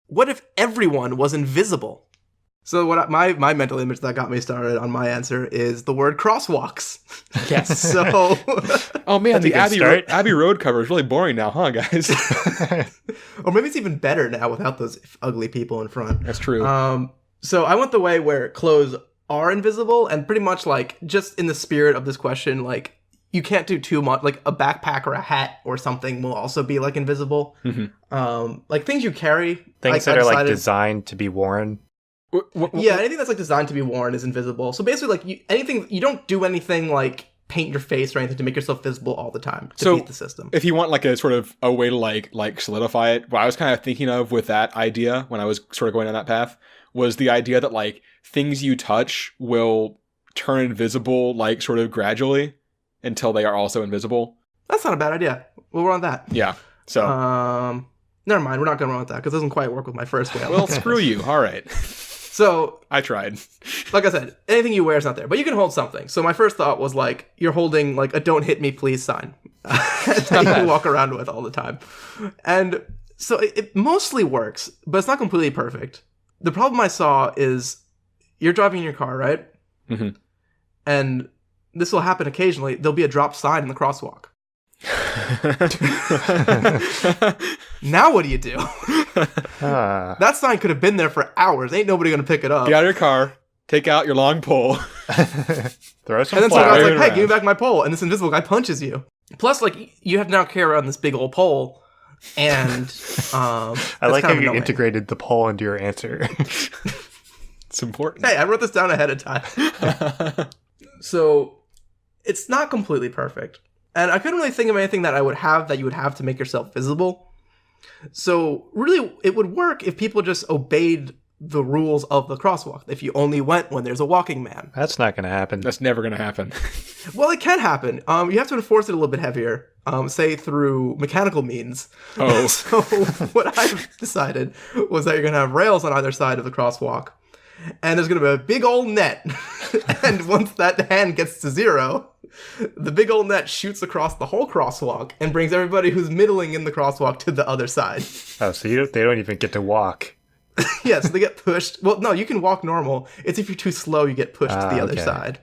what if everyone was invisible? So my mental image that got me started on my answer is the word crosswalks. Yes. So, Oh man, the start. Abbey Road cover is really boring now, huh, guys? or maybe it's even better now without those ugly people in front. That's true. So I went the way where clothes are invisible, and pretty much like just in the spirit of this question, like you can't do too much. Like a backpack or a hat or something will also be like invisible. Like things you carry, Things that are like designed to be worn. Yeah, anything that's like designed to be worn is invisible. So basically, like you don't do anything like paint your face or anything to make yourself visible all the time to beat the system. If you want like a sort of a way to like solidify it, what I was kind of thinking of with that idea when I was sort of going down that path was the idea that like things you touch will turn invisible like sort of gradually until they are also invisible. That's not a bad idea. We'll run that. Yeah. So never mind. We're not going to run with that because it doesn't quite work with my first way. Well, screw you. All right. So I tried. Like I said, anything you wear is not there, but you can hold something. So my first thought was like you're holding like a "Don't hit me, please" sign that you can walk around with all the time, and so it mostly works, but it's not completely perfect. The problem I saw is you're driving in your car, right? Mm-hmm. And this will happen occasionally. There'll be a drop sign in the crosswalk. Now what do you do? That sign could have been there for hours. Ain't nobody gonna pick it up. Get out of your car, take out your long pole, throw some. And then some flowers. guy's like, "Hey, give me back my pole," and this invisible guy punches you. Plus, like you have to now carry around this big old pole, and I like how you integrated the pole into your answer. It's important. Hey, I wrote this down ahead of time. So it's not completely perfect. And I couldn't really think of anything that you would have to make yourself visible. So really, it would work if people just obeyed the rules of the crosswalk. If you only went when there's a walking man. That's not going to happen. That's never going to happen. Well, it can happen. You have to enforce it a little bit heavier, say through mechanical means. Oh. So what I've decided was that you're going to have rails on either side of the crosswalk. And there's going to be a big old net. And once that hand gets to 0, the big old net shoots across the whole crosswalk and brings everybody who's middling in the crosswalk to the other side. Oh, so they don't even get to walk. Yeah, so they get pushed. Well, no, you can walk normal. It's if you're too slow, you get pushed to the other side.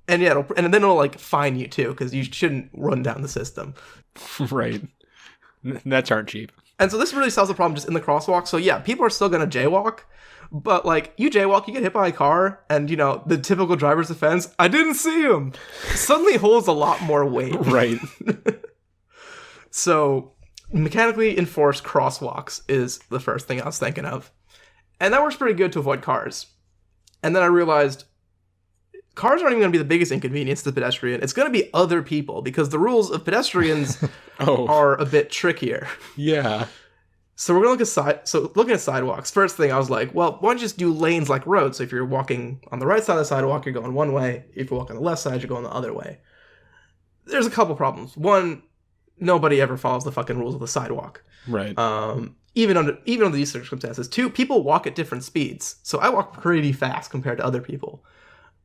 And yeah, and then it'll like fine you too, because you shouldn't run down the system. Right. Nets aren't cheap. And so this really solves the problem just in the crosswalk. So yeah, people are still going to jaywalk. But, like, you jaywalk, you get hit by a car, and, you know, the typical driver's defense, I didn't see him, suddenly holds a lot more weight. Right. So, mechanically enforced crosswalks is the first thing I was thinking of. And that works pretty good to avoid cars. And then I realized cars aren't even going to be the biggest inconvenience to the pedestrian. It's going to be other people, because the rules of pedestrians are a bit trickier. Yeah. So we're going to looking at sidewalks. First thing I was like, well, why don't you just do lanes like roads? So if you're walking on the right side of the sidewalk, you're going one way. If you're walking on the left side, you're going the other way. There's a couple problems. One, nobody ever follows the fucking rules of the sidewalk. Right. Even under these circumstances. Two, people walk at different speeds. So I walk pretty fast compared to other people.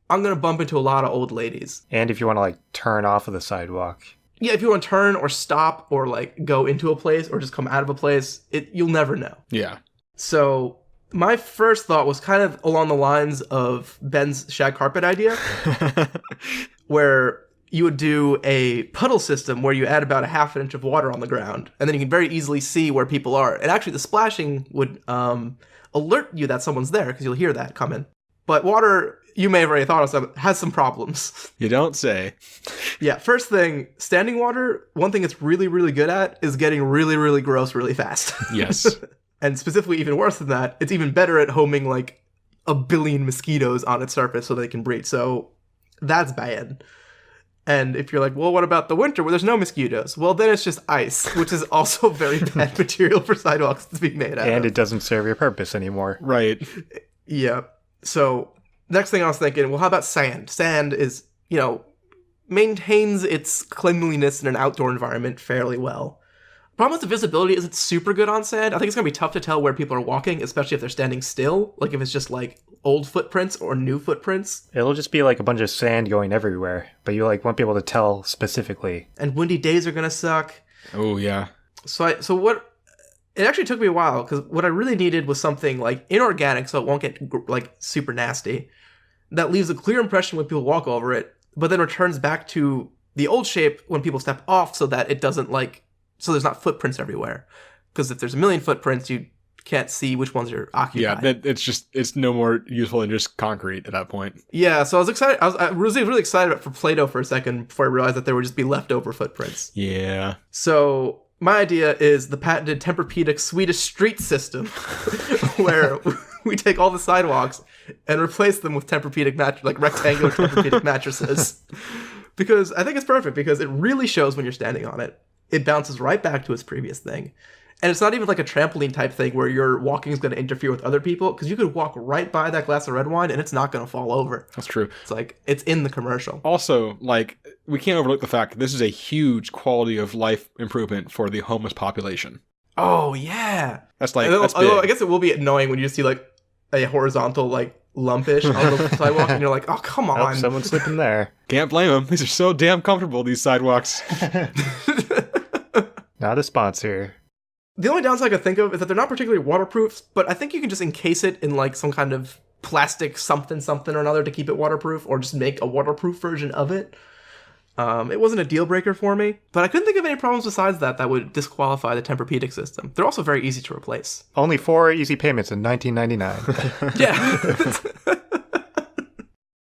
I'm going to bump into a lot of old ladies. And if you want to like turn off of the sidewalk. Yeah, if you want to turn or stop or like go into a place or just come out of a place, you'll never know. Yeah. So my first thought was kind of along the lines of Ben's shag carpet idea, where you would do a puddle system where you add about a half an inch of water on the ground, and then you can very easily see where people are. And actually the splashing would alert you that someone's there, because you'll hear that coming. But water, you may have already thought of some, has some problems. You don't say. Yeah, first thing, standing water, one thing it's really, really good at is getting really, really gross really fast. Yes. And specifically, even worse than that, it's even better at homing like a billion mosquitoes on its surface so they can breed. So that's bad. And if you're like, well, what about the winter where there's no mosquitoes? Well, then it's just ice, which is also very bad material for sidewalks to be made out of. And it doesn't serve your purpose anymore. Right. Yeah. So next thing I was thinking, well, how about sand? Sand is, maintains its cleanliness in an outdoor environment fairly well. Problem with the visibility is it's super good on sand. I think it's going to be tough to tell where people are walking, especially if they're standing still. Like if it's just like old footprints or new footprints. It'll just be like a bunch of sand going everywhere, but you like won't be able to tell specifically. And windy days are going to suck. Oh, yeah. So what It actually took me a while, because what I really needed was something like inorganic, so it won't get like super nasty, that leaves a clear impression when people walk over it, but then returns back to the old shape when people step off, so that it doesn't so there's not footprints everywhere. Because if there's a million footprints, you can't see which ones are occupied. Yeah, it's no more useful than just concrete at that point. Yeah, so I was excited. I was really excited for Play-Doh for a second before I realized that there would just be leftover footprints. Yeah. So my idea is the patented Tempur-Pedic Swedish street system, where we take all the sidewalks and replace them with Tempur-Pedic rectangular Tempur-Pedic mattresses. Because I think it's perfect, because it really shows when you're standing on it. It bounces right back to its previous thing. And it's not even like a trampoline type thing where your walking is going to interfere with other people, because you could walk right by that glass of red wine and it's not going to fall over. That's true. It's like, it's in the commercial. Also, we can't overlook the fact that this is a huge quality of life improvement for the homeless population. Oh, yeah. That's big. I guess it will be annoying when you see a horizontal lumpish on the sidewalk and you're like, oh, come on. Oh, someone's sleeping there. Can't blame them. These are so damn comfortable, these sidewalks. Not a sponsor. The only downside I could think of is that they're not particularly waterproof, but I think you can just encase it in some kind of plastic something or another to keep it waterproof, or just make a waterproof version of it. It wasn't a deal breaker for me, but I couldn't think of any problems besides that would disqualify the Tempur-Pedic system. They're also very easy to replace. Only 4 easy payments in $19.99. Yeah.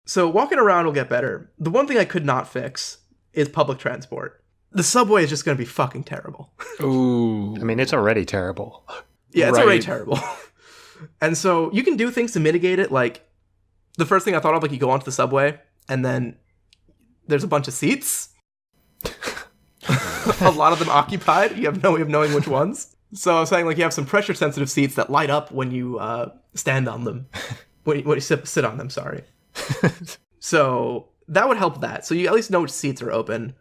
So walking around will get better. The one thing I could not fix is public transport. The subway is just going to be fucking terrible. Ooh. I mean, it's already terrible. Yeah, it's already terrible. And so you can do things to mitigate it. The first thing I thought of, you go onto the subway, and then there's a bunch of seats. A lot of them occupied. You have no way of knowing which ones. So I was saying, you have some pressure-sensitive seats that light up when you stand on them. When you sit on them, sorry. So that would help that. So you at least know which seats are open.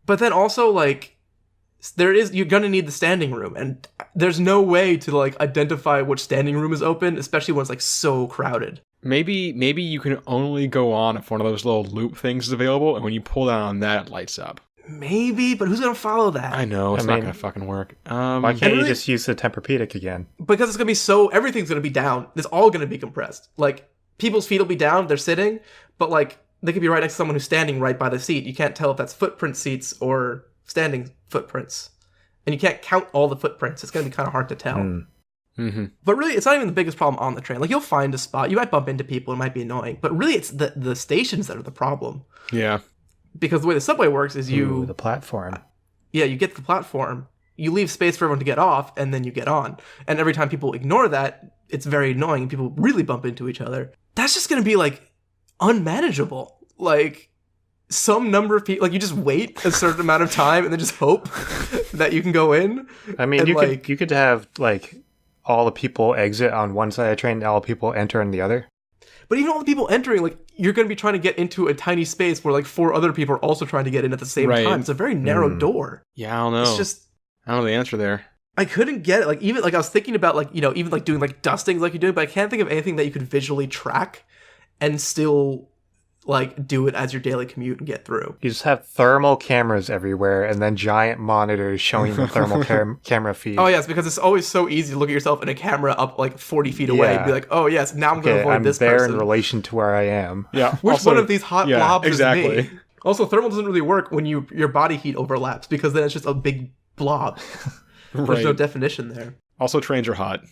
But then also, you're going to need the standing room. And there's no way to, identify which standing room is open, especially when it's, so crowded. Maybe you can only go on if one of those little loop things is available, and when you pull down on that, it lights up. Maybe, but who's going to follow that? I know, it's not going to fucking work. Why can't you just use the Tempur-Pedic again? Because it's going to be everything's going to be down. It's all going to be compressed. People's feet will be down, they're sitting, but, they could be right next to someone who's standing right by the seat. You can't tell if that's footprint seats or standing footprints. And you can't count all the footprints. It's going to be kind of hard to tell. Mm-hmm. But really, it's not even the biggest problem on the train. You'll find a spot. You might bump into people. It might be annoying. But really, it's the stations that are the problem. Yeah. Because the way the subway works is the platform. Yeah, you get to the platform. You leave space for everyone to get off, and then you get on. And every time people ignore that, it's very annoying. People really bump into each other. That's just going to be, unmanageable. Some number of people, you just wait a certain amount of time and then just hope that you can go in. I mean, you could have all the people exit on one side of the train and all the people enter on the other. But even all the people entering, you're going to be trying to get into a tiny space where 4 other people are also trying to get in at the same time. It's a very narrow door. Yeah, I don't know. It's just, I don't know the answer there. I couldn't get it. Even I was thinking about even doing dustings you're doing, but I can't think of anything that you could visually track and still do it as your daily commute and get through. You just have thermal cameras everywhere and then giant monitors showing the thermal camera feed. Oh, yes, because it's always so easy to look at yourself in a camera up 40 feet away and be like, oh, yes, now I'm going to avoid this person. I'm there in relation to where I am. Yeah. Which one of these hot blobs is me? me? Also, thermal doesn't really work when your body heat overlaps, because then it's just a big blob. There's no definition there. Also, trains are hot.